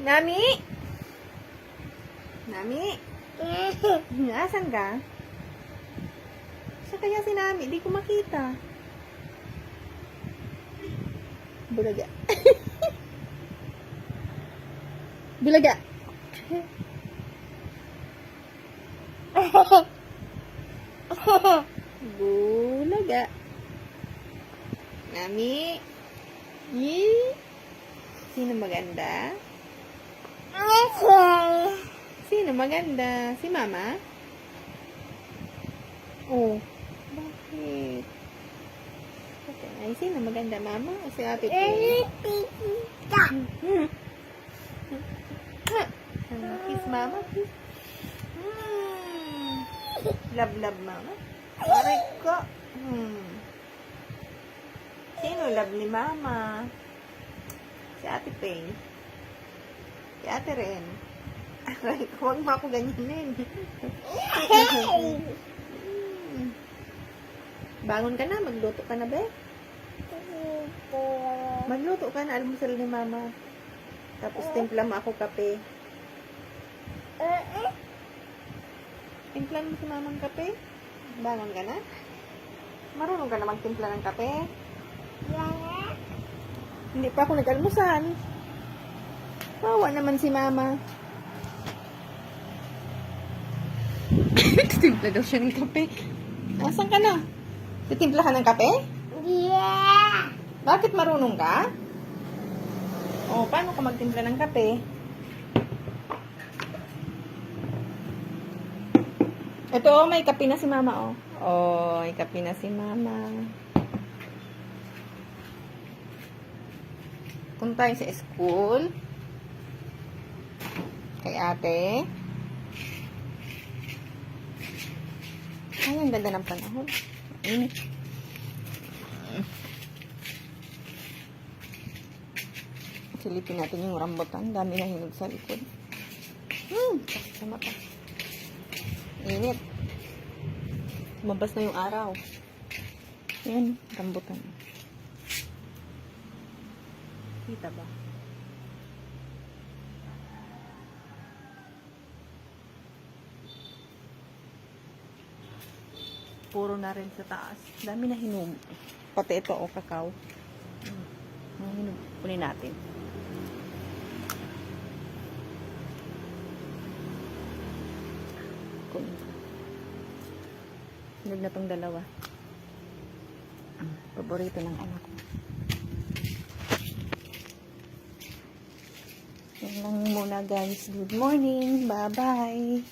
Nami? Nami? Asan ka? Siya kaya si Nami? Di ko makita. Bulaga. Bulaga. Bulaga. Nami? Yee? Sino maganda? Sino maganda? Si Mama? Oh. Bakit? Okay. Ay, sino maganda? Mama o si Ate Pei? Kiss Mama, kiss. Love, love Mama. Aray ko. Sino love ni Mama? Si Ate Pei. Si Ate Ren. Aray ko, huwag mo ako ganyanin. Bangon ka na, magluto ka na, be? Magluto ka na, almusal ni Mama. Tapos timpla mo ako kape. Timpla mo si Mama ng kape? Bangon ka na? Marunong ka na magtimpla ng kape? Hindi pa ako nag-almusal. Wawa naman si Mama. Timpla daw siya ng kape. Asan ka na? Titimpla ka ng kape? Yeah. Bakit marunong ka? O, paano ka magtimpla ng kape? Ito, may kape na si Mama, oh. Oh, may kape na si Mama. Punta tayo sa school. Kay ate. Ay, ang ganda ng panahon. Init. Silipin natin yung rambutan. Dami na hinog sa likod. Sakit sa mata. Init. Lumabas na yung araw. Yan, rambutan. Kita ba? Puro na rin sa taas. Dami na hinog. Pati ito, o kakao. Hinog. Kunin natin. Kunin. Hinog na tong dalawa. Paborito ng anak ko. Yan lang muna guys. Good morning. Bye-bye.